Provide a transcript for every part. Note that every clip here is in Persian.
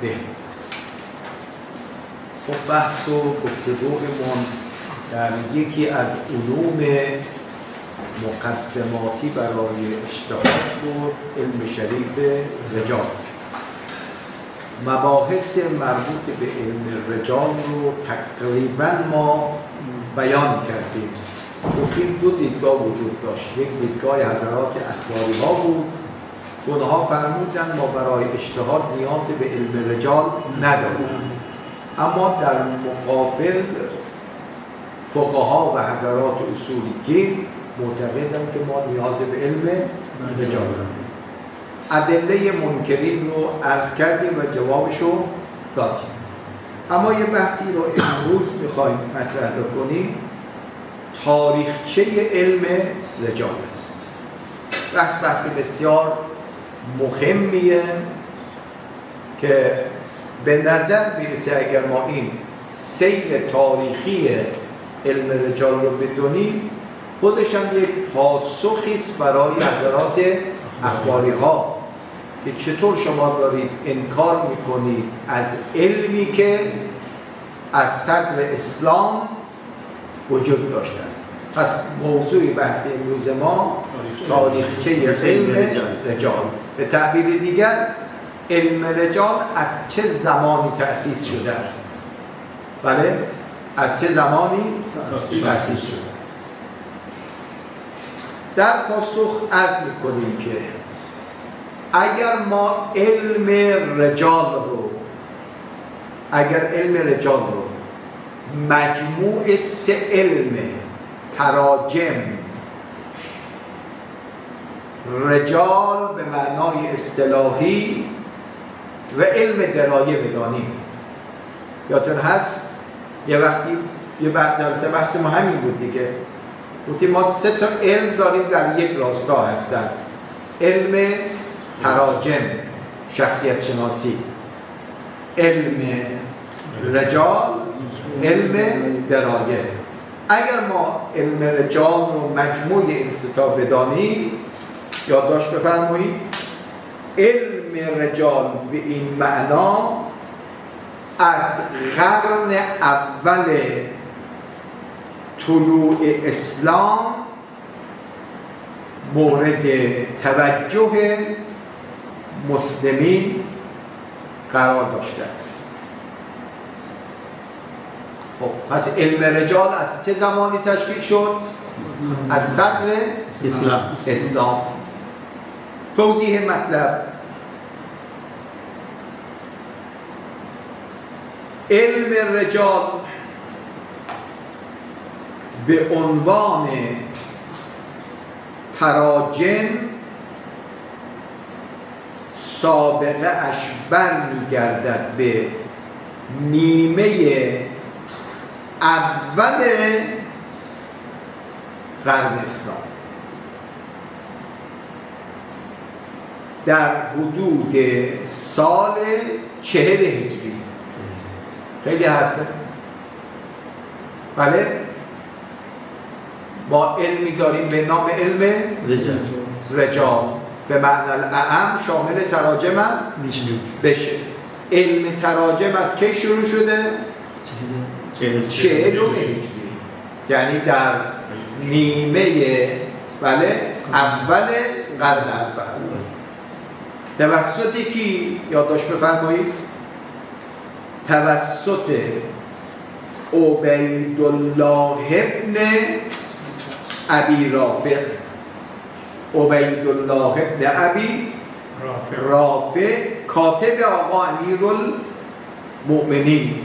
به. خب بحث و گفتگومون در یکی از علوم مقدماتی برای اجتهاد بود، علم شریف رجال. مباحث مربوط به علم رجال رو تقریبا ما بیان کردیم. گفتیم دو دیدگاه وجود داشت. یک دیدگاه حضرات اخباری ها بود، اونها فرمودن ما برای اجتهاد نیاز به علم رجال نداریم، اما در مقابل فقها و حضرات اصولگیر معتقدند که ما نیاز به علم رجال داریم. ادله منکرین رو عرض کردیم و جوابشو دادیم. اما یه بحثی رو امروز میخوایم مطرح کنیم، تاریخچه علم رجال است. بحث بسیار مهمیه که به نظر میرسه اگر ما این سیر تاریخی علم رجال رو بدونیم، خودش هم یک پاسخی است برای حضرات اخباری ها که چطور شما دارید انکار میکنید از علمی که از صدر اسلام وجود داشته است. پس موضوع بحث امروز ما تاریخچه علم رجال. به تعبیر دیگر علم رجال از چه زمانی تأسیس شده است؟ بله؟ از چه زمانی تأسیس شده است؟ در پاسخ عرض میکنیم که اگر ما علم رجال رو مجموع سه علم تراجم، رجال به معنای اصطلاحی و علم درایه بدانیم. یادتون هست یه وقتی یه بحث ما همین بود دیگه، گفتیم ما سه تا علم داریم در یک راستا هستن: علم تراجم، شخصیت شناسی، علم رجال، علم درایه. اگر ما علم رجال رو مجموع این ستا بدانیم، یادداشت بفرمایید، علم رجال به این معنا از قرن اول طلوع اسلام مورد توجه مسلمین قرار داشته است. خب پس علم رجال از چه زمانی تشکیل شد؟ از صدر اسلام. توضیح مطلب: علم رجال به عنوان تراجم سابقه اش برمیگردد به نیمه اول قرن اسلام، در حدود سال 40 هجری. خیلی حرفه. بله، ما علمی داریم به نام علم رجال، به معنی اعم شامل تراجم هم بشه. علم تراجم از کی شروع شده؟ 40 هجری، یعنی در نیمه اول قرن اول. توسط کی؟ یادداشت بفرمایید. توسط عبیدالله ابن ابی رافع. عبیدالله ابن ابی رافع کاتب آقا امیرالمؤمنین.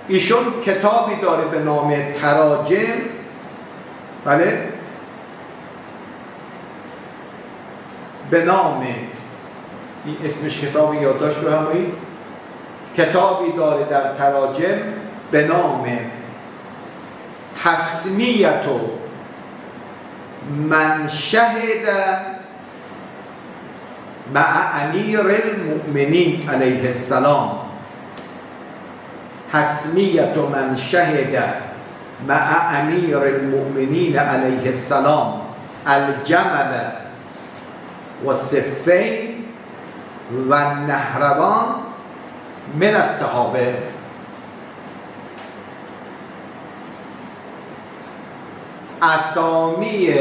ایشون کتابی داره به نام تراجم. بله، به نام این اسمش کتابی یادداشت بفرمایید. کتابی داره در تراجم به نام تسمیت من شهد مع امیر المؤمنین علیه السلام. تسمیت من شهد مع امیر المؤمنین علیه السلام الجمل و صفین و نهروان من الصحابه. اسامی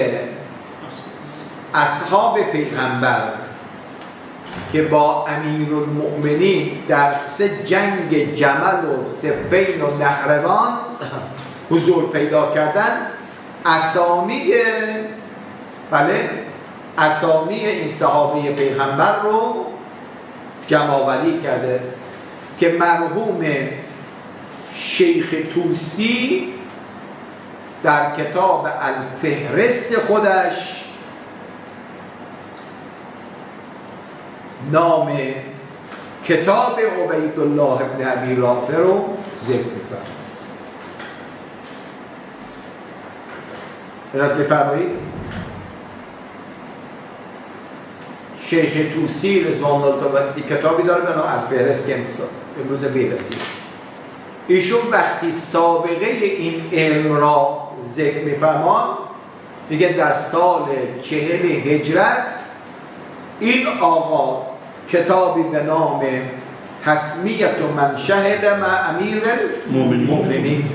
اصحاب پیغمبر که با امیرالمؤمنین در 3 جنگ جمل و صفین و نهروان حضور پیدا کردن، اسامی این صحابه پیغمبر رو جمع‌آوری کرده که مرحوم شیخ طوسی در کتاب الفهرست خودش نام کتاب عبیدالله ابن ابی رافع رو ذکر می‌فرماید. اراد بفرمایید. شیخ طوسی رضوان الله تعالی کتابی داره به نام الفهرست که امروز بیرسید. ایشون وقتی سابقه این علم را ذکر می‌فرماد میگه در سال 40 هجرت این آقا کتابی به نام تسمیت من شهد مع امیر المؤمنین،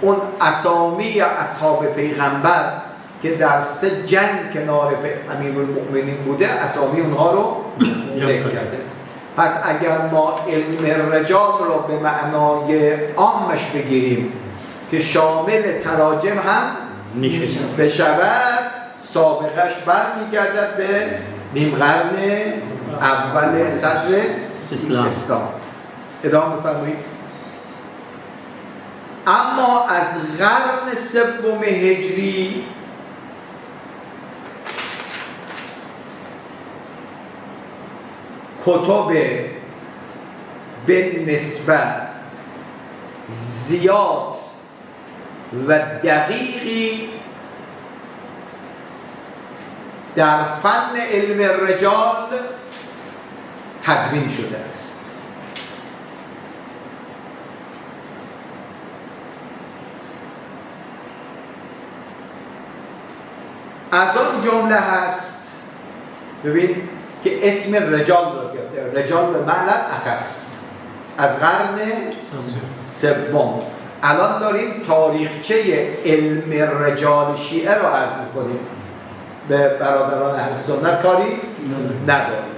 اون اسامی اصحاب پیغمبر که در 3 جنگ کنار امیر المؤمنین بوده، اسامی اونها رو ذکر کرده. پس اگر ما علم رجال رو به معنای عامش بگیریم که شامل تراجم هم بشود، سابقش برمیگردد به نیم قرن اول صدر اسلام. ادامه بفرمایید. اما از قرن 3 هجری کتب به نسبت زیاد و دقیقی در فن علم رجال تدوین شده است. از آن جمله هست، ببین که اسم رجال رو گرفته، رجال به معنی اخص، از قرن 3. الان داریم تاریخچه علم رجال شیعه رو عرض می‌کنیم، به برادران اهل سنت کاری نداریم.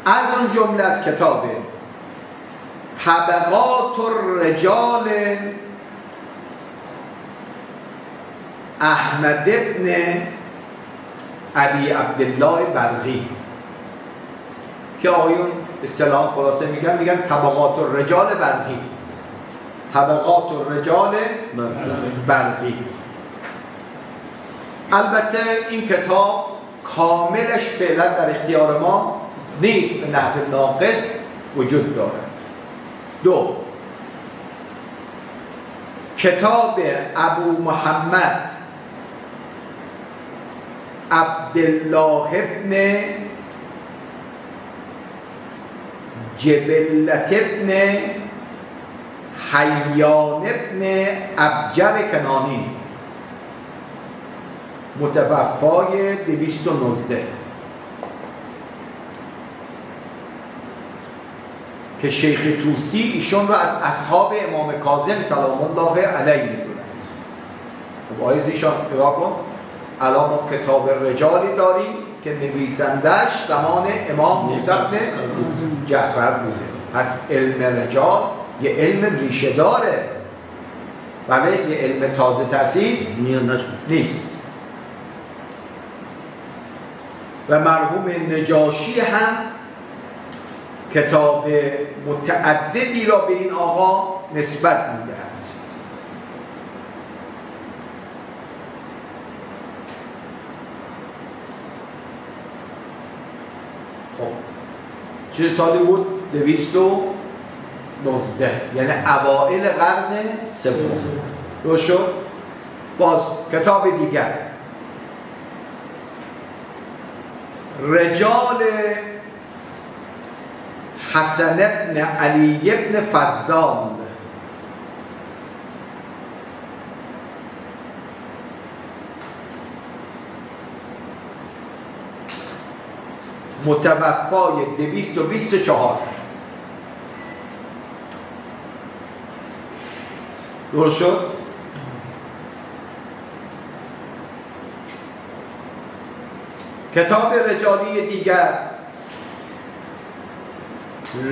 از آن جمله از کتاب طبقات الرجال احمد ابن ابی عبدالله برقی که آیون اصطلاح خلاصه میگن طبقات الرجال برقی، طبقات الرجال برقی. البته این کتاب کاملش فعلا در اختیار ما نیست، به نحو ناقص وجود دارد. 2. کتاب ابو محمد عبدالله ابن جبلت ابن حیان ابن ابجر کنانی، متوفای 219 که شیخ طوسی ایشون رو از اصحاب امام کاظم سلام الله علیه می‌دونند. خب آیز ایشان نگاه کن، الان ما کتاب رجالی داریم که نویسندش زمان امام موسی بن جعفر بوده. پس علم رجال یه علم ریشه داره، ولی یه علم تازه تأسیس نیست. و مرحوم نجاشی هم کتاب متعددی را به این آقا نسبت می‌دهد. خب چه سالی بود؟ 219، یعنی اوائل قرن 3 رو شد. باز کتاب دیگر رجال حسن ابن علی ابن فضال، متوفای 224. درست شد؟ کتاب رجالی دیگر،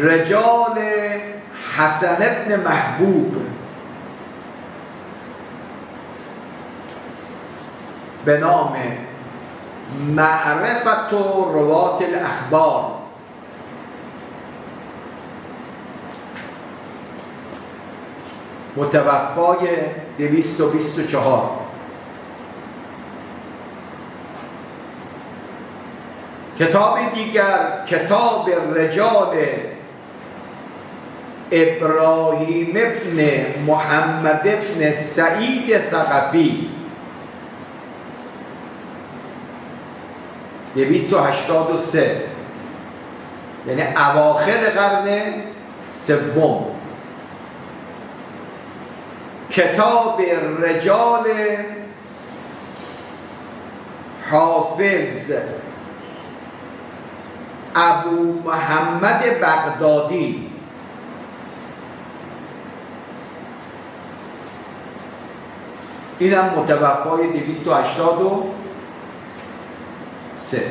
رجال حسن ابن محبوب به نام معرفت و روات الاخبار، متوفای 224. کتاب دیگر، کتاب رجال ابراهیم ابن محمد ابن سعید ثقفی، 283، یعنی اواخر قرن سوم. کتاب رجال حافظ ابو محمد بغدادی، اینم متوفای 283.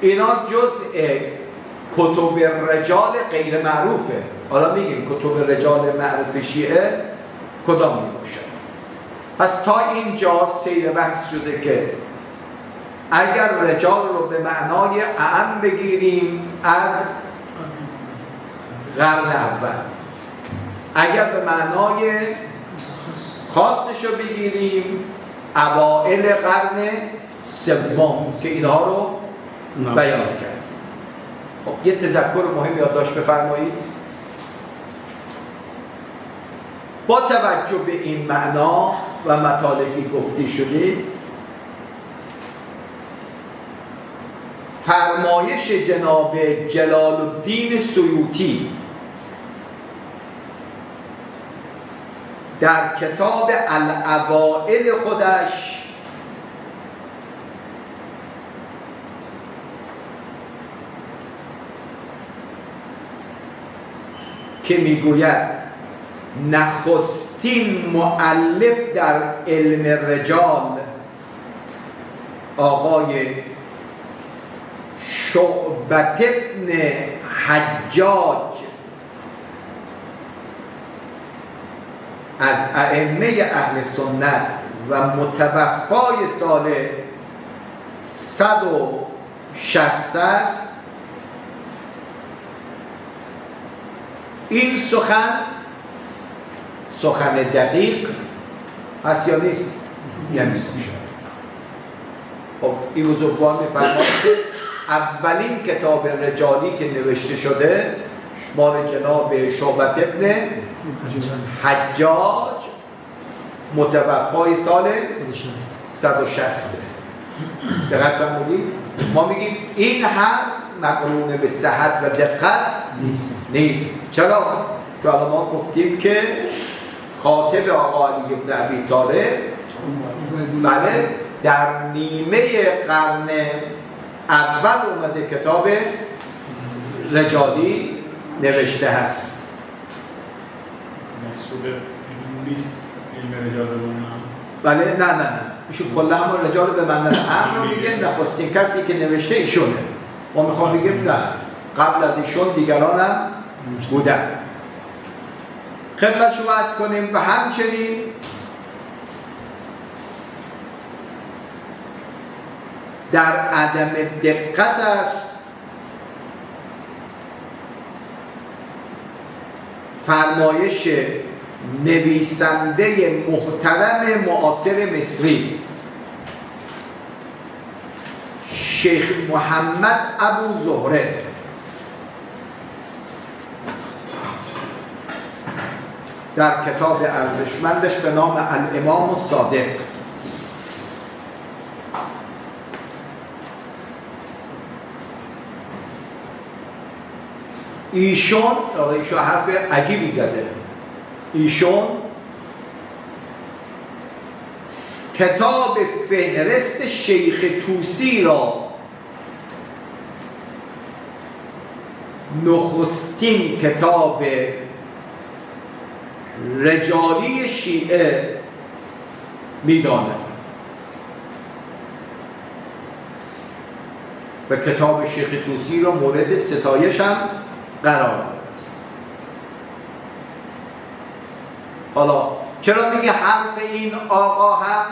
اینا جزء کتب رجال غیر معروفه. حالا میگیم کتب رجال معروف شیعه کدام می باشد. پس تا اینجا سیر بحث شده که اگر رجال رو به معنای اعم بگیریم از قرن اول، اگر به معنای خاصش رو بگیریم اوائل قرن سوم که اینها رو بیان کرد. خب یه تذکر مهم یادداشت بفرمایید. با توجه به این معنا و مطالبی گفته شده، فرمایش جناب جلال الدین سیوطی در کتاب الاوائل خودش که میگوید نخستین مؤلف در علم رجال آقای شعبة ابن حجاج از ائمه اهل سنت و متوفای سال 160 است. این سخن دقیق هست یا نیست؟ یا نیست. خب این بزرگوار می‌فرماید که اولین کتاب رجالی که نوشته شده مال جناب شعبة ابن حجاج متوفای سال 160. دقت فرمودید؟ ما میگیم این حرف مقرون به صحت و دقت نیست. چرا؟ چون ما گفتیم که خاطب آقا علی بن ابی طالب بله در نیمه قرن اول اومده کتاب رجالی نوشته هست. مقصود نیست علم رجال بمونم. بله نه ایشون کلا همون رجال به معنی عام رو میگه، نخستین کسی که نوشته ایشونه. ما میخوام بگیم نه، قبل از ایشون دیگران هم بودن. خدمت شما عرض کنیم و همچنین در عدم دقت است فرمایش نویسنده محترم معاصر مصری شیخ محمد ابو زهره در کتاب ارزشمندش به نام الامام الصادق. ایشون حرف عجیبی زده. ایشون کتاب فهرست شیخ طوسی را نخستین کتاب رجالی شیعه می‌داند و کتاب شیخ طوسی را مورد ستایش هم قرار داده است. حالا چرا میگه حرف این آقا هم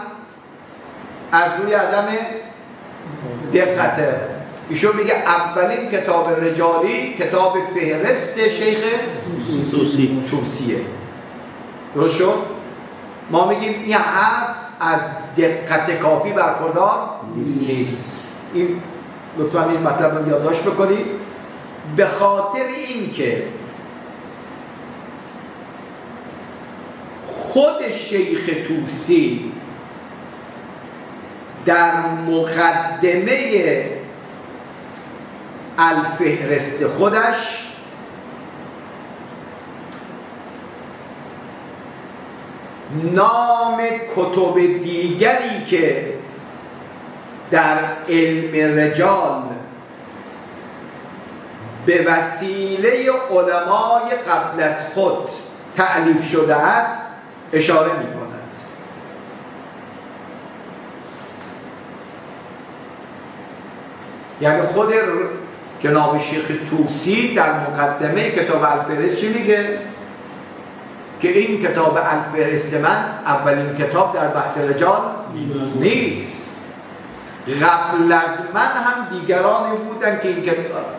از روی عدم دقته؟ ایشون میگه اولین کتاب رجالی کتاب فهرست شیخ طوسیه. درست شد؟ ما میگیم این حرف از دقت کافی برخوردار نیست. این لطفاً این مطلب رو یادداشت بکنید، به خاطر اینکه خود شیخ طوسی در مقدمه الفهرست خودش نام کتب دیگری که در علم رجال به وسیله علمای قبل از خود تألیف شده است اشاره می کند. یعنی خود جناب شیخ طوسی در مقدمه کتاب الفهرست چی میگه؟ که این کتاب الفهرست من اولین کتاب در بحث رجال نیست. قبل از من هم دیگرانی بودن که این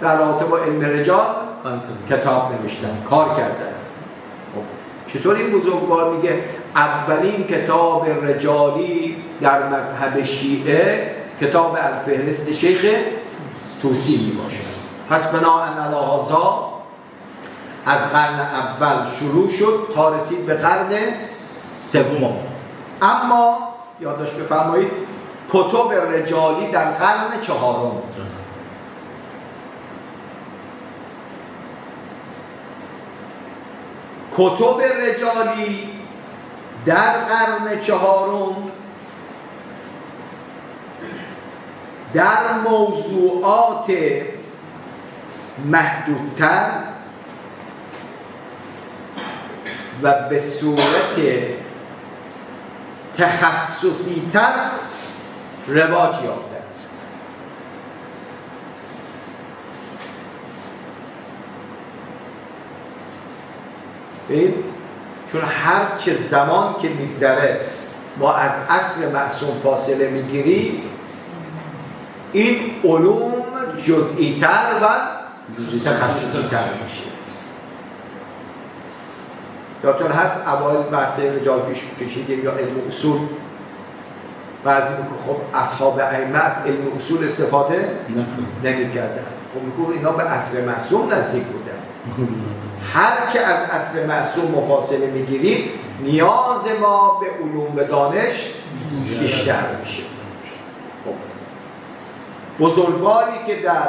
در رابطه با علم رجال کتاب نوشتن، کار کردن. چطور این بزرگوار میگه اولین کتاب رجالی در مذهب شیعه کتاب الفهرست شیخ طوسی می باشد؟ پس بناءً علی هذا از قرن اول شروع شد تا رسید به قرن سوم. اما یادداشت بفرمایید کتب رجالی در قرن چهارم، کتب رجالی در قرن چهارم در موضوعات محدودتر و به صورت تخصصی‌تر رواج یافته است. ببین چون هر چه زمان که میگذره ما از اصل معصوم فاصله میگیریم، این علوم جزئی‌تر و تخصصی‌تر میشه. یادتون هست اوایل بحث رجال پیش کشیدیم یا علم اصول، بعضی میگه خب اصحاب ائمه از علم اصول استفاده نمی‌کردن. خب میگه اینا به اصل معصوم نزدیک بودن. هر که از اصل معصوم مفاصله میگیریم نیاز ما به علوم و دانش بیشتر میشه. خب بزرگواری که در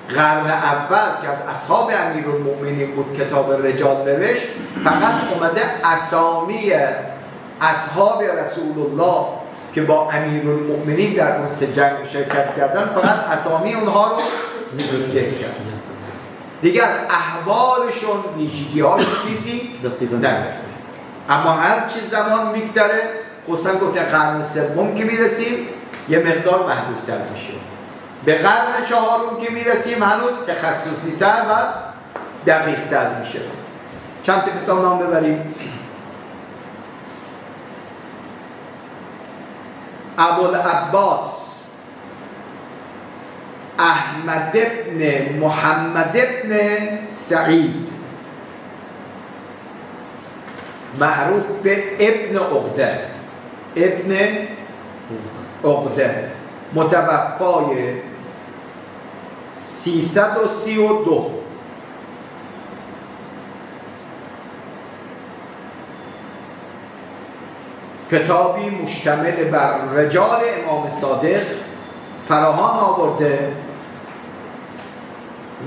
قرن اول که از اصحاب امیرالمؤمنین بود کتاب رجال نوشت، فقط اومده اسامی اصحاب رسول الله که با امیرالمؤمنین در اون سه جنگ شرکت کردن فقط اسامی اونها رو ذکر کرد، دیگه از احوالشون ویژگی‌هاشون چیزی نگفته. اما هر چی زمان میگذره، خصوصا گفته قرن سوم که میرسیم یه مقدار محدودتر میشه، به قرن چهارم که میرسیم هنوز تخصصی‌تر و دقیق‌تر میشه. چند تا کتاب نام ببریم. ابوالعباس احمد ابن محمد ابن سعید، معروف به ابن عقده، ابن عقده، متوفای 332، کتابی مشتمل بر رجال امام صادق فراوان آورده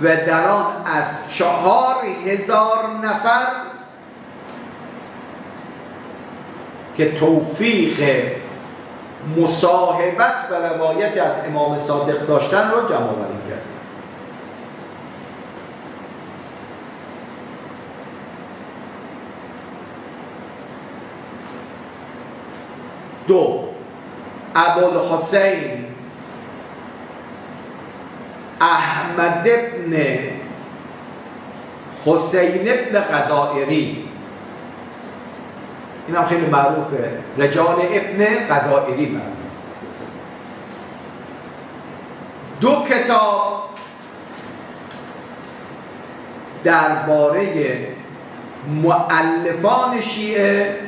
و در آن از 4000 نفر که توفیق مصاحبت و روایت از امام صادق داشتن رو جمع آوری کرد. 2 ابوالحسین احمد ابن حسین ابن غزائری، این هم خیلی معروفه، رجال ابن غزائری معروف. 2 کتاب درباره مؤلفان شیعه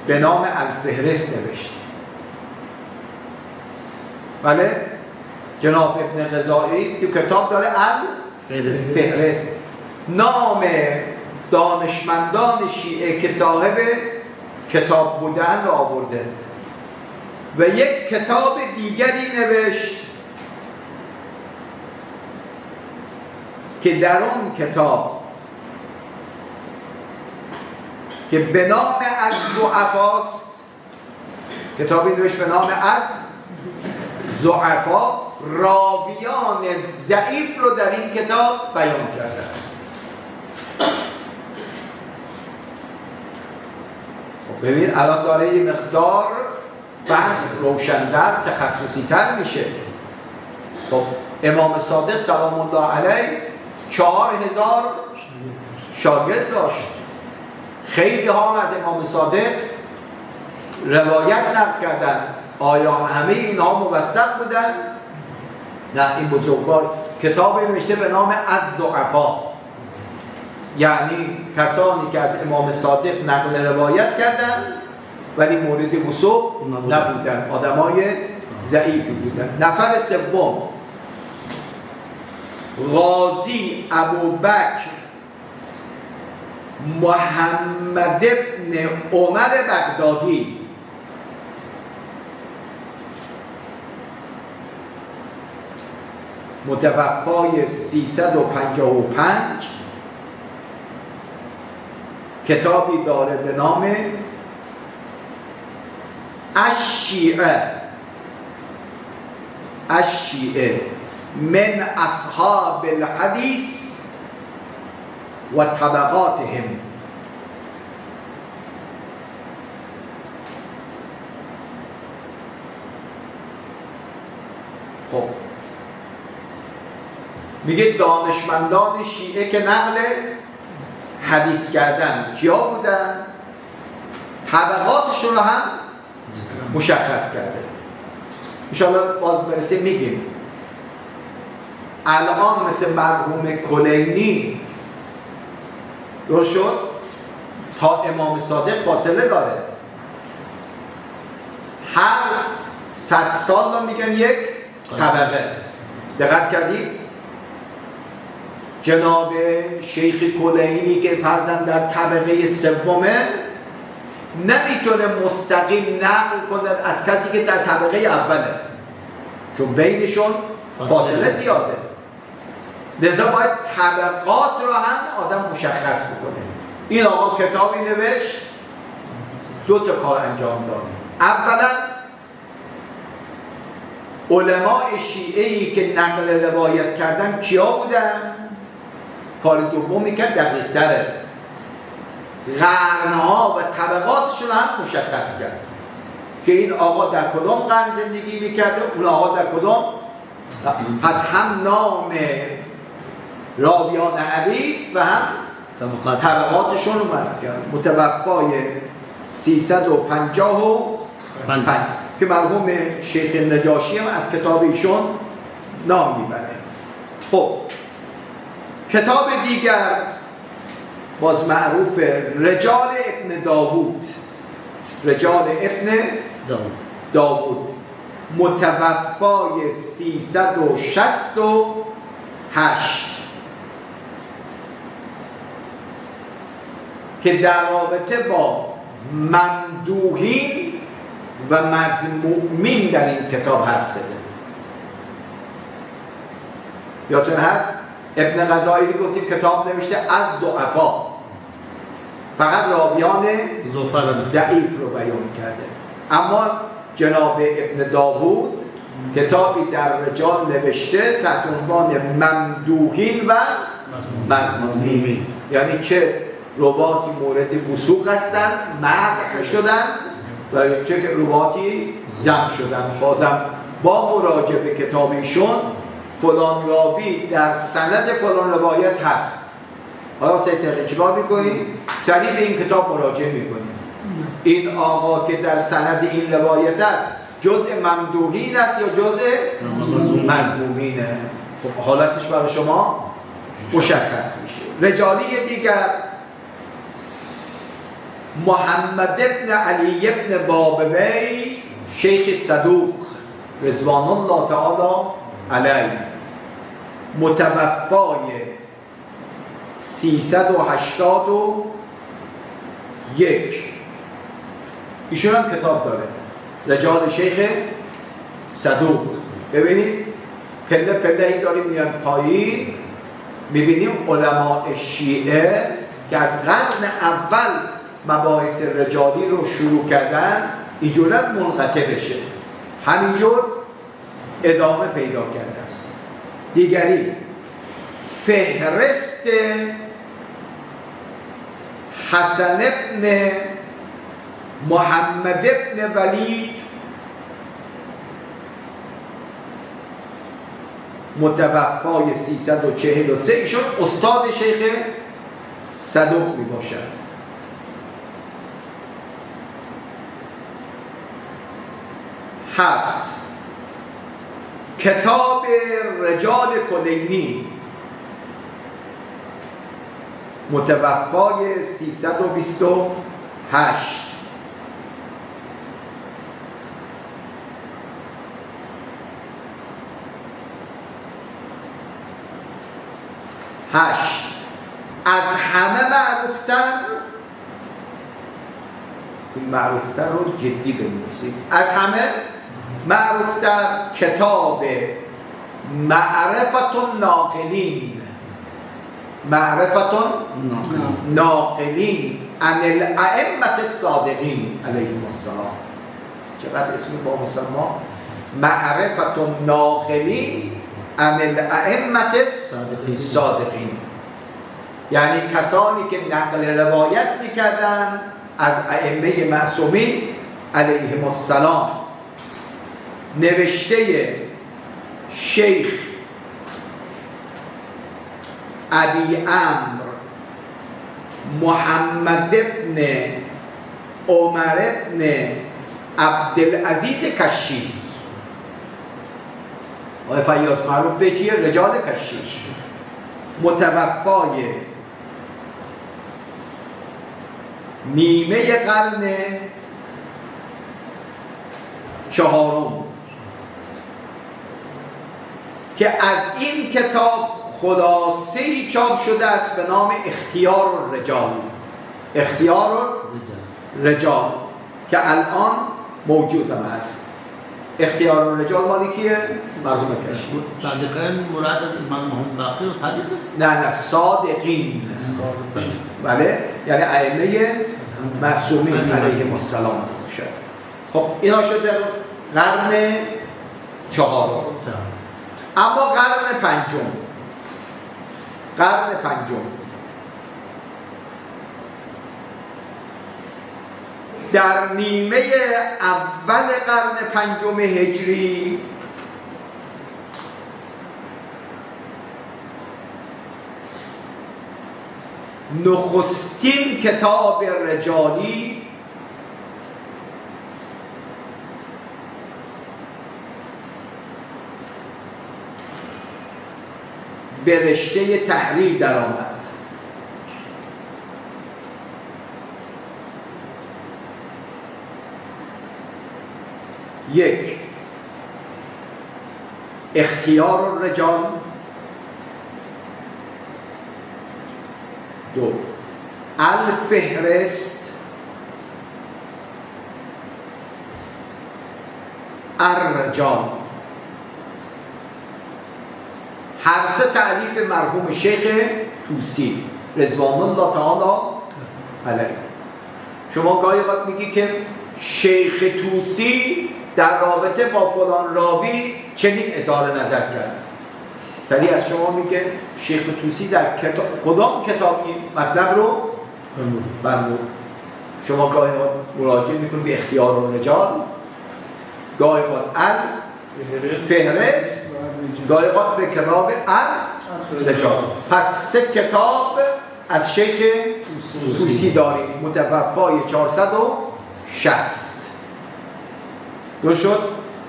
به نام الفهرست نوشت. بله، جناب ابن غزائری 2 کتاب داره، الفهرست، نام دانشمندان شیعه که صاحب کتاب بودن را آورده. و یک کتاب دیگری نوشت که در اون کتاب که به نام از ضعفاست، کتابی نوشت به نام از ضعفا، راویان ضعیف رو در این کتاب بیان کرده است. ببین الان داره یه مقدار بحث روشن‌تر، تخصصی‌تر میشه. خب امام صادق سلام الله علیه 4000 شاگرد داشت. خیلی ها از امام صادق روایت نقل کردن. آیا همه اینها موثق بودن؟ نه، این بزرگوار کتاب نوشته به نام از ضعفا، یعنی کسانی که از امام صادق نقل روایت کردن ولی مورد وثوق نبودن، آدمای ضعیفی بودن. نفر سوم قاضی ابوبکر محمد ابن عمر بغدادی، متوفای 355، کتابی داره به نام الشیعه من اصحاب الحدیث و طبقاتهم. خب میگه دانشمندان شیعه که نقل حدیث کردن کیا بودن؟ طبقاتشون رو هم مشخص کرده. انشاءالله باز برسه میگیم. الان مثل مرحوم کلینی درست شد، تا امام صادق فاصله داره، هر 100 سال رو میگن یک طبقه. دقت کردید؟ جناب شیخ کلینی که فرضاً در طبقه سومه نمیتونه مستقیم نقل کنه از کسی که در طبقه اوله، چون بینشون فاصله زیاده. لذا باید طبقات رو هم آدم مشخص بکنه. این آقا کتابی نوشت، 2 تا کار انجام داد. اولا علماء شیعه‌ای که نقل روایت کردن کیا بودن؟ کار دومی که دقیق تره، قرنها و طبقاتشون هم مشخص کرد که این آقا در کدام قرن زندگی میکرده، اون آقا در کدام. پس هم نام راویان حدیث و هم طبقاتشون رو معرفی کرد. متوفای 355 که مرحوم شیخ نجاشی هم از کتاب ایشون نام میبره. خب کتاب دیگر باز معروف، رجال ابن داوود، رجال ابن داوود، متوفای 368 که در رابطه با ممدوحین و مذمومین در این کتاب حرف زده. یادتون هست ابن غزائری گفتیم کتاب نوشته از ضعفا، فقط راویان ضعیف رو بیان کرده. اما جناب ابن داوود کتابی در رجال نوشته تحت عنوان ممدوحین و مذمومین، یعنی چه رواتی مورد وثوق هستن، مدح شدن و چه رواتی ذم شدن. آدم با مراجعه به کتاب ایشون فلان راوی در سند فلان روایت هست، حالا 3 دقیقه چیکار میکنید؟ سریع به این کتاب مراجعه میکنید. این آقا که در سند این روایت است جزء ممدوحین است یا جزء مذمومینه؟ خب حالتش برای شما مشخص میشه. رجالی دیگر محمد ابن علی ابن بابوی شیخ صدوق رضوان الله تعالی علیه، متوفای 381. ایشون هم کتاب داره رجال شیخ صدوق. ببینید پله پله ای داریم میان پایین، میبینیم علماء شیعه که از قرن اول مباحث رجالی رو شروع کردن اینجورت منقطع بشه، همینجور ادامه پیدا کرده است. دیگری فهرست حسن ابن محمد ابن ولید متوفای 343. ایشون استاد شیخ صدوق می باشد. هفت، کتاب رجال کلینی متوفای 328. هشت، از همه معروفتر، این معروفتر رو جدی بنویسید، از همه معروفتر کتاب معرفت الناقلین، معرفت الناقلین عن الائمة الصادقین علیهم السلام. چقدر اسمی با مسما، معرفت الناقلین عن الائمة الصادقین، یعنی کسانی که نقل روایت میکردن از ائمه معصومین علیهم السلام. نوشته شیخ ابی عمرو محمد ابن عمر ابن عبدالعزیز کشی. آقای فیاض معروف به چیه؟ رجال کشی. متوفای نیمه قرن 4 که از این کتاب خلاصه‌ای چاپ شده است به نام اختیار الرجال. اختیار الرجال که الان موجود هم هست. اختیار الرجال مالی کیه؟ مرحوم کشی. صادقین مراد از امام محمد باقر و صادق؟ نه صادقین. بله، یعنی ائمه معصومین علیهم السلام باشد. خب اینا شده قرن 4. اما قرن 5 در نیمه اول قرن 5 هجری نخستین کتاب رجالی به رشته تحریر درآمد. یک، اختیار الرجال. 2، الفهرست الرجال. هر سه تألیف مرحوم شیخ طوسی رضوان الله تعالی علیه. شما گاهی وقت میگی که شیخ طوسی در رابطه با فلان راوی چنین اظهار نظر کرد، سریع از شما میگه شیخ طوسی در کدام کتاب این مطلب رو فرمود. شما گاهی مراجعه میکنید به اختیار الرجال، گاهی فهرست، گاهی به کتاب الرجال. پس 3 کتاب از شیخ طوسی داریم، متوفای 460. درست شد؟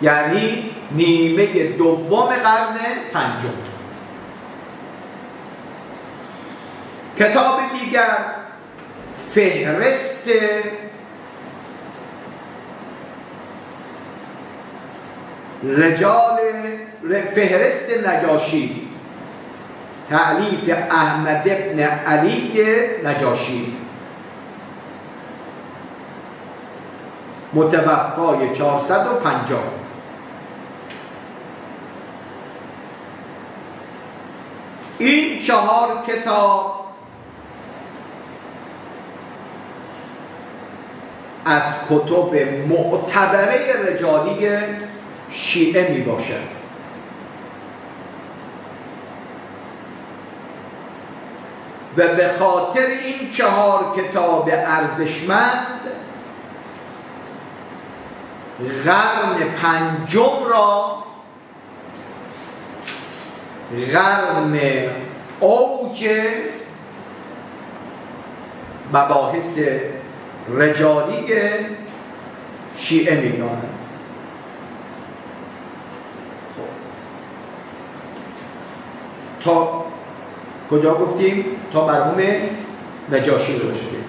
یعنی نیمه دوم قرن 5. کتاب دیگر فهرست فهرست نجاشی، تألیف احمد ابن علی نجاشی، متوفای 450. این 4 کتاب از کتب معتبره رجالی شیعه می باشد. و به خاطر این 4 کتاب ارزشمند قرن 5 را قرن اوج مباحث رجالی شیعه می‌دانند. تا کجا گفتیم؟ تا مرحوم نجاشی رو داشتیم.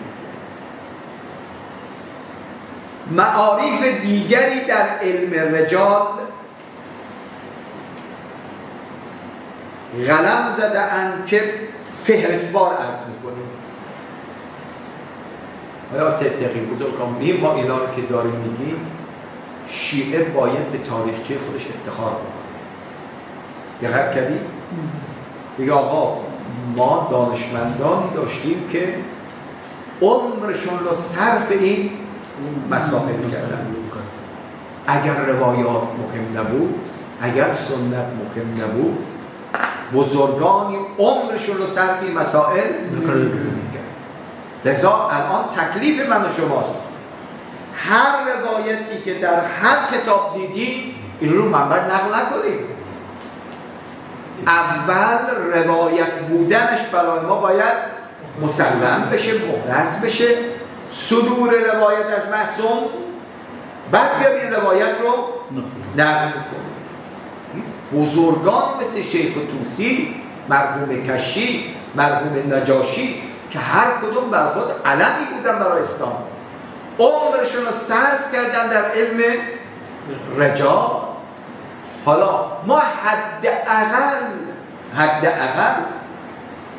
معارف دیگری در علم رجال قلم زده اند که فهرستوار عرض میکنیم. حالا 3 دقیقه بزرگان ما اینا رو که داریم میگیم، شیعه باید به تاریخچه خودش افتخار بکنه. دقت کردی؟ بگه آقا ما دانشمندانی داشتیم که عمرشون رو صرف این مسائل کردن. اگر روایات مهم نبود، اگر سنت مهم نبود، بزرگانی عمرشون رو صرف این مسائل نمی‌کردن. لذا الان تکلیف من و شماست، هر روایتی که در هر کتاب دیدیم این رو منبع نقل نکنیم. اول روایت بودنش برای ما باید مسلم بشه، محرز بشه، صدور روایت از معصوم، بعد بیام این روایت رو نقل کنیم. بزرگان مثل شیخ طوسی، مرحوم کشی، مرحوم نجاشی که هر کدوم بر خود علمی بودن برای اسلام، عمرشون رو صرف کردن در علم رجال. حالا ما حداقل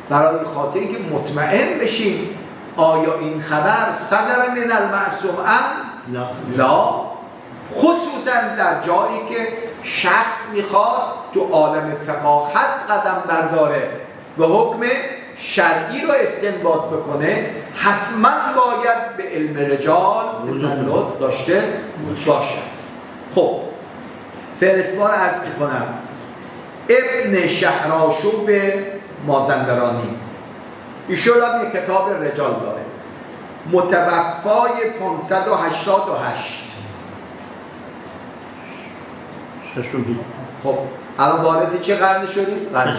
برای خاطر که مطمئن بشیم آیا این خبر صدر من المعصوم ام لا، خصوصا در جایی که شخص میخواد تو عالم فقاهت قدم برداره و حکم شرعی رو استنباط بکنه، حتما باید به علم رجال تسلط داشته باشد. خب فهرستوار عرض میکنم. ابن شهرآشوب مازندرانی، ایشون هم یک کتاب رجال داره، متوفای 588. خب الان وارد چه قرن شدیم؟ قرن 6.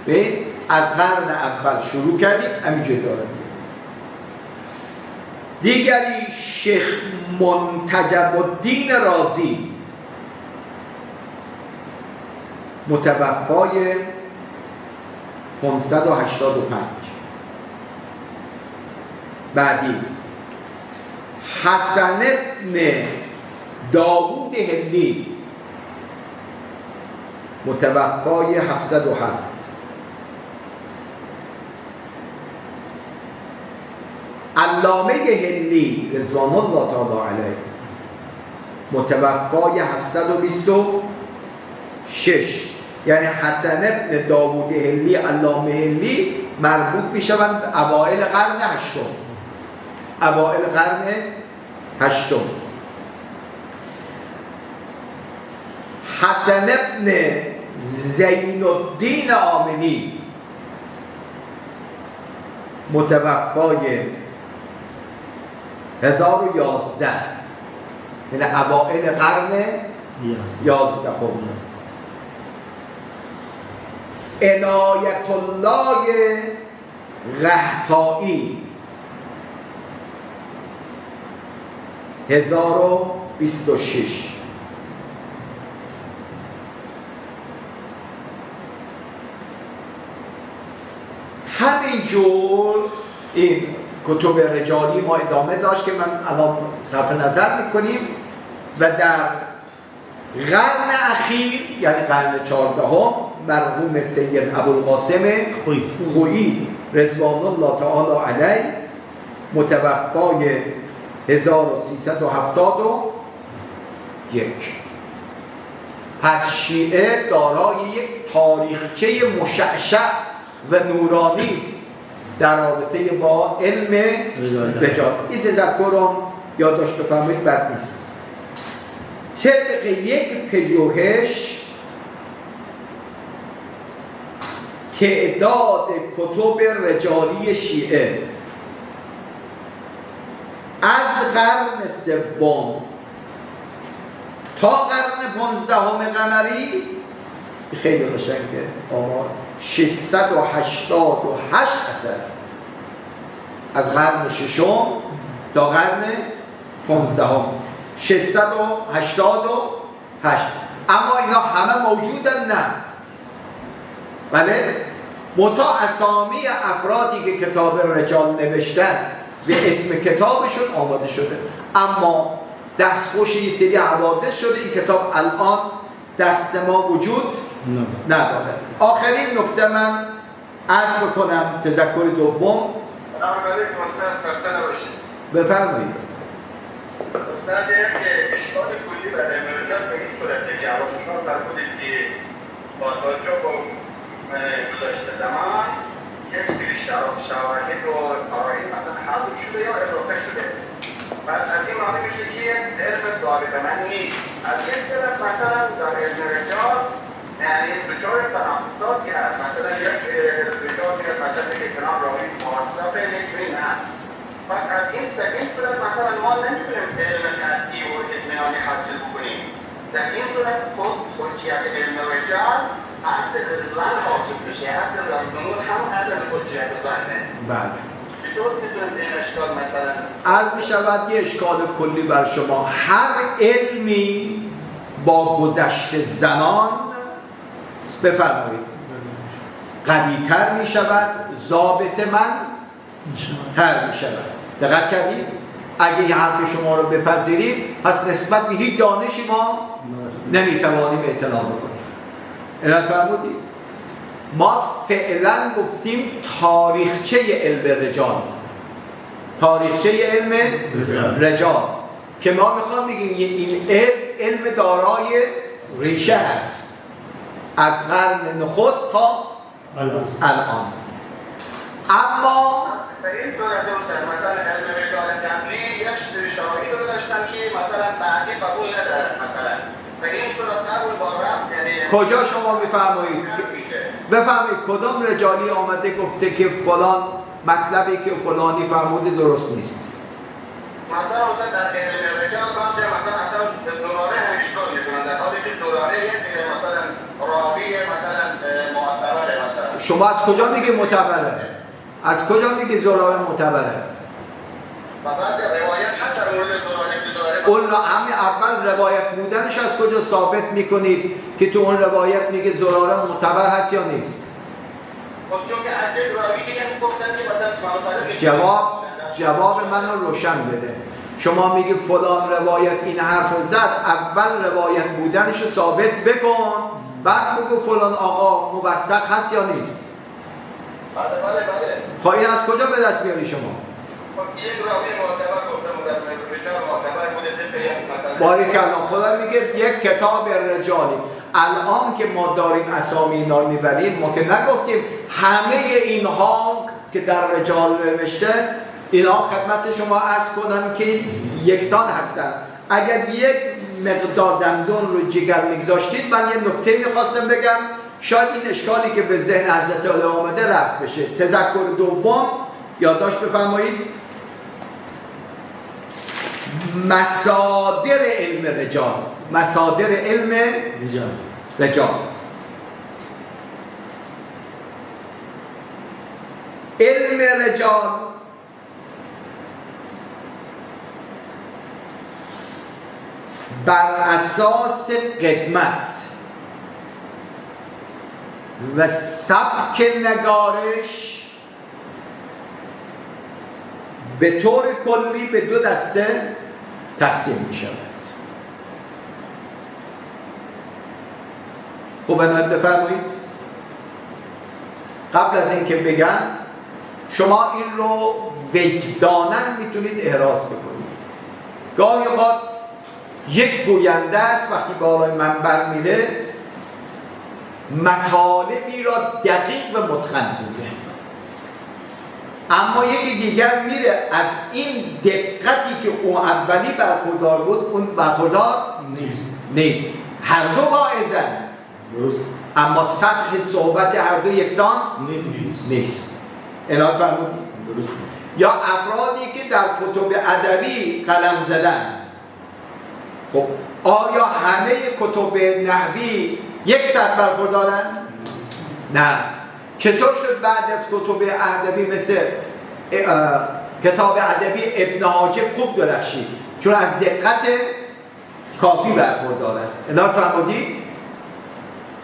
ببین از قرن اول شروع کردیم، همینجوری داره. دیگری شیخ منتجب الدین رازی، متوفای 585. بعدی حسن ابن داوود هلی، متوفای 707. علامه هلی رضوان الله تعالی علیه، متوفای 726. یعنی حسن ابن داوود هلی، علامه هلی مربوط میشوند به اوائل قرن 8. اوائل قرن 8. حسن ابن زین الدین عاملی، متوفای 1011 یعنی اوائل قرن 11 عنایت الله قحطایی 1026 همینجور این کتب رجالی ما ادامه داشت که من الان صرف نظر میکنیم و در قرن اخیر یعنی قرن 14 مرحوم سید ابوالقاسم خویی رضوان الله تعالی علیه متوفای 1371. پس شیعه دارای یک تاریخچه مشعشع و نورانی است در رابطه با علم رجال. این تذکر رو یادداشت بفرمایید بد نیست. طبق یک پژوهش تعداد کتب رجالی شیعه از قرن سوم تا قرن 15 قمری خیلی قشنگه آمار 688 اثر از قرن ششم تا قرن 15 688. اما اینا همه موجودن؟ نه. بله منتها اسامی افرادی که کتاب رجال نوشتن به اسم کتابشون آماده شده، اما دستخوش یه سری حوادث شده. این کتاب الان دست ما وجود نداره. آخرین نکته من عرض بکنم، تذکر دوم. بفرمایید. استاد یک اشکال کلی برای مرجان به این صورته که عوامشان فرمودید که با توجه به گذشته زمان یک سری شواهد و قرائن مثلا حذف شده یا اضافه شده. پس از این معنی میشه که علم ضابطه‌مند نیست. از یک طرف مثلا در علم رجال یعنی رجال تناقضات که هست، مثلا یک رجال که مثلا یک کنار راوی موثقه یک نه. پس از این صورت مثلا ما نمیتونیم علم قطعی و اطمینانی حاصل بکنیم. در این صورت حجیت علم رجال اصل ظن حاصل میشه، اصل ظنون هم عدم حجیت ظنه. بله. چطور میتونیم این اشکال مثلا عرض میشود یه اشکال کلی بر شما. هر علمی با گذشت زمان بفرمایید قوی‌تر میشود، ضابطه‌مند تر میشود. دقت کردید؟ اگه این حرف شما رو بپذیریم پس نسبت به هیچ دانشی ما نمیتوانیم اطلاع بکنیم. عنایت فرمودید؟ ما فعلا گفتیم تاریخچه علم رجال، تاریخچه علم رجال که ما میخوام بگیم این علم دارای ریشه هست از قرن نخست تا الان. اما در این صورت مثلا علم رجال قبلی یک سری شواهدی رو داشتن که مثلا بعدی قبول ندارن، مثلا در این صورت قبول با رفت یعنی کجا شما میفرمایید؟ بفرمایید کدام رجالی آمده گفته که فلان مطلبی که فلانی فرموده درست نیست؟ مثلا در علم رجال بعضی مثلا زراره هم اشکال میکنن، در حالی که زراره یک مثلا راوی مثلا معتبره. مثلا شما از کجا میگی معتبره؟ از کجا میگی زراره معتبره؟ و بعد روایت حتی مورد زراره اون را همین اول روایت بودنش از کجا ثابت میکنید که تو اون روایت میگه زراره معتبر هست یا نیست؟ چون که از یک راوی دیگه گفتن که مثلا جواب منو روشن بده. شما میگی فلان روایت این حرف زد، اول روایت بودنش رو ثابت بکن، بعد بگو فلان آقا موثق هست یا نیست. بله. خب این از کجا به دست میاری شما؟ یک راوی معتبر گفته بوده رجال معتبر بوده مثلا باریکالله. خدا میگه یک کتاب رجالی. الان که ما داریم اسامی اینا رو میبریم، ما که نگفتیم همه اینها که در رجال نوشته اینا خدمت شما عرض کنم که یکسان هستن. اگر یک مقدار دندون رو جگر میگذاشتید، من یه نکته میخواستم بگم، شاید این اشکالی که به ذهن حضرت علی آمده رفت بشه. تذکر دوم یادداشت بفرمایید. مصادر علم رجال، مصادر علم رجال. علم رجال بر اساس قدمت و سبک نگارش به طور کلی به دو دسته تقسیم می شود. خب بفرمایید. قبل از اینکه بگم شما این رو وجداناً میتونید احراز بکنید. گاهی اوقات یک گوینده است وقتی بالای منبر میره مطالبی را دقیق و متقن بوده، اما یکی دیگر میره از این دقتی که اون اولی برخوردار بود اون برخوردار نیست. هر دو واعظن اما سطح صحبت هر دو یکسان نیست. عنایت فرمودید. یا افرادی که در کتب ادبی قلم زدن، خب آیا همه کتب نحوی یک سطح برخوردارن؟ نه. چطور شد بعد از کتب ادبی مثل کتاب ادبی ابن حاجب خوب درخشید؟ چون از دقت کافی برخوردارن. عنایت فرمودید.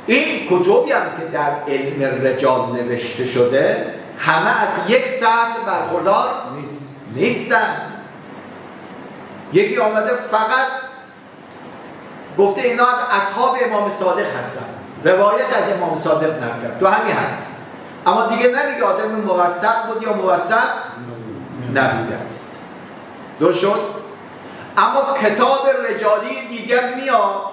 این کتبی هم که در علم رجال نوشته شده همه از یک سطح برخوردار نیستن. یکی آمده فقط گفته اینا از اصحاب امام صادق هستن، روایت از امام صادق نقل کرد تو همین حد، اما دیگه نمیگه آدم موثق بود یا موثق نبوده است. درست شد؟ اما کتاب رجالی دیگر میاد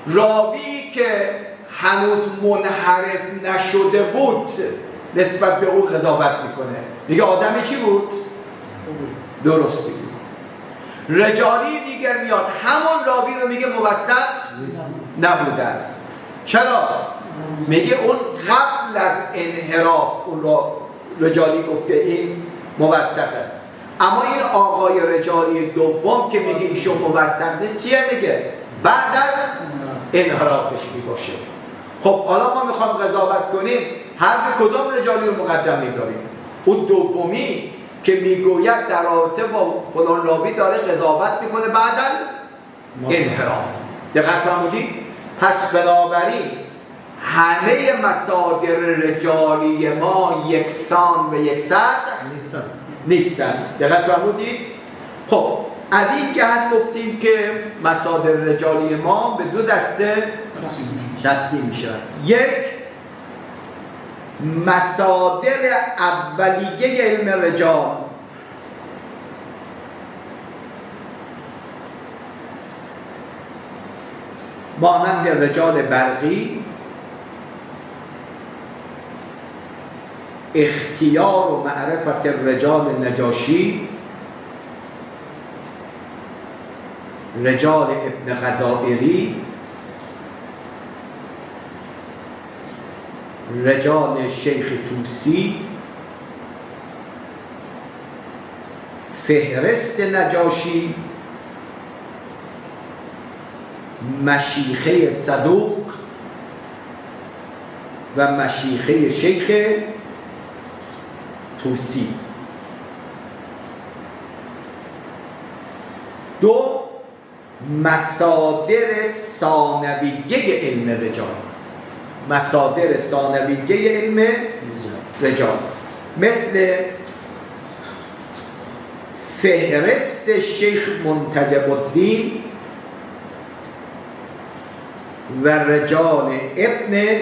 راوی که هنوز منحرف نشده بود نسبت به او قضاوت میکنه، میگه آدم چی بود؟ درستی بود. رجالی دیگر میاد همون راوی رو میگه موثق نبوده است. چرا؟ میگه اون قبل از انحراف اون رو رجالی گفته این موثقه، اما این آقای رجالی دوم که میگه ایشون موثق نیست چیه میگه؟ بعد از انحرافش میباشه. خب حالا ما میخوام قضاوت کنیم حرف کدام رجالی رو مقدم میداریم؟ اون دومی که میگوید در رابطه با فلان راوی داره قضاوت میکنه بعداً انحراف. دقت فرمودید؟ پس بنابراین همه مصادر رجالی ما یکسان و یکسر نیستن. دقت فرمودید؟ خب از این جهت گفتیم که مصادر رجالی ما به دو دسته تقسیم میشن. یک، مصادر اولیه علم رجال مانند رجال برقی، اختیار و معرفت رجال نجاشی، رجال ابن غزائری، رجال شیخ توسی، فهرست نجاشی، مشیخه صدوق و مشیخه شیخ توسی. دو، مصادر ثانویه علم رجال، مصادر ثانویه علم رجال مثل فهرست شیخ منتجب الدین و رجال ابن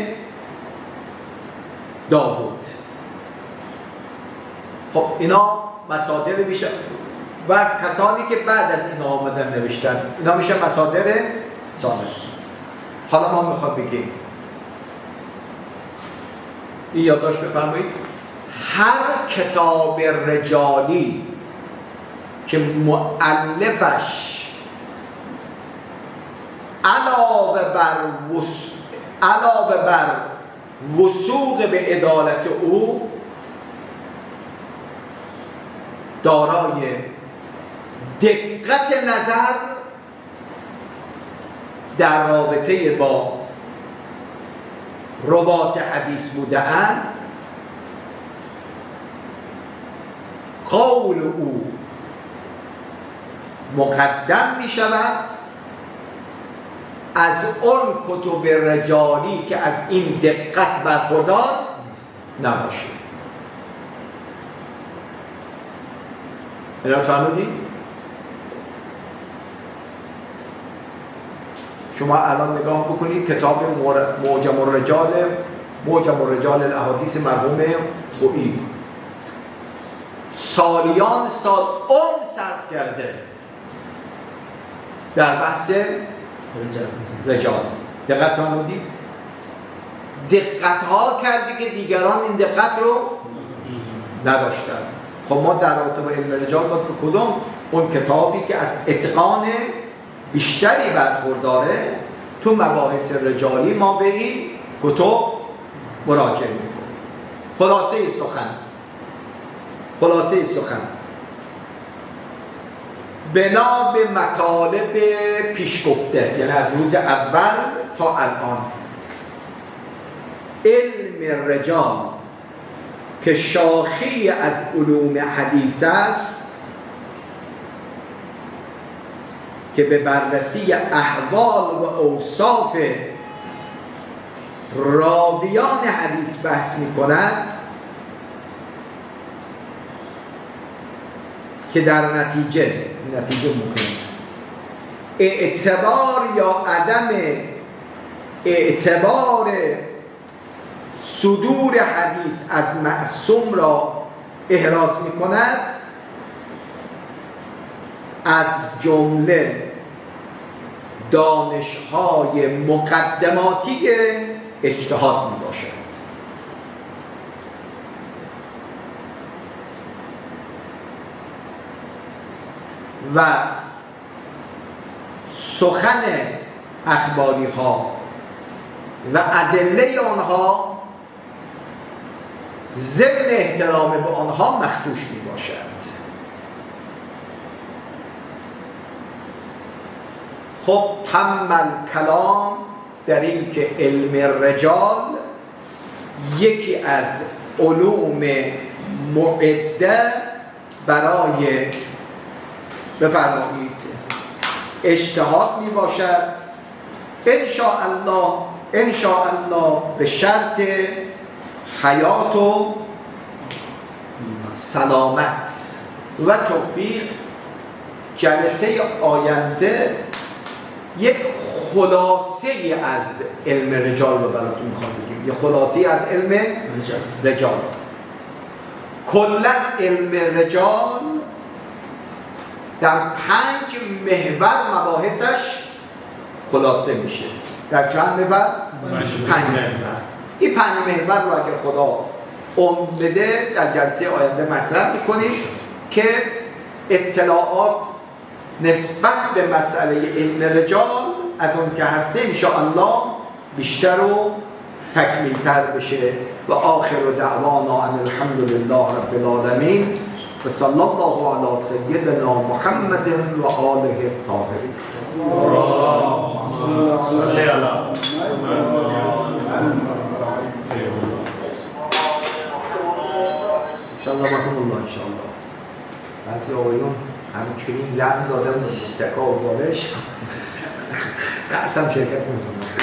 داوود. خب اینا مصادر میشه و کسانی که بعد از اینا آمدن نوشتن اینا میشه مصادر ثانویه. حالا ما میخواد بگیم این یادداشت بفرمایید. هر کتاب رجالی که مؤلفش علاوه بر وثوق به عدالت او دارای دقت نظر در رابطه با روات حدیث بوده‌اند، قول او مقدم می شود از اون کتب رجالی که از این دقت برخوردار نباشه. اینا فهمیدید؟ شما الان نگاه بکنید کتاب معجم الرجال الاحادیث مرحوم خویی، سالیان سال صرف کرده در بحث رجال. دقت فرمودید؟ دقت ها کرده که دیگران این دقت رو نداشتن. خب ما در رابطه با علم رجال باید به کدوم؟ اون کتابی که از اتقان بیشتری برخورداره تو مباحث رجالی ما به این کتب مراجعه میکنیم. خلاصه سخن بنا به مطالب پیش گفته، یعنی از روز اول تا الان، علم رجال که شاخه از علوم حدیث است که به بررسی احوال و اوصاف راویان حدیث بحث می کند، که در نتیجه ممکن اعتبار یا عدم اعتبار صدور حدیث از معصوم را احراز می کند، از جمله دانش‌های مقدماتی اجتهاد می باشد. و سخن اخباری ها و ادله آنها ضمن احترام به آنها مخدوش می باشد. خب تم الکلام در این که علم رجال یکی از علوم معده برای بفرمایید اجتهاد می باشد، ان شاء الله به شرط حیات و سلامت و توفیق. جلسه آینده یک خلاصه از علم رجال رو براتون میخوام بگیم، یک خلاصه از علم رجال. کلا علم رجال در 5 محور مباحثش خلاصه میشه. در چند محور؟ 5 محور. این 5 محور رو اگر خدا عمر بده در جلسه آینده مطرح میکنیم که اطلاعات نسبت به مسئله علم رجال از اون که هسته انشاءالله بیشتر و تکمیل‌تر بشه. و آخر دعوانا ان الحمد لله رب العالمین و صلی الله علی سیدنا محمد و آله الطاهرین. سلامتون الله انشاءالله. بعضی آقایون همچنین لب دادن تکا و بالش درس هم شرکت میکنم.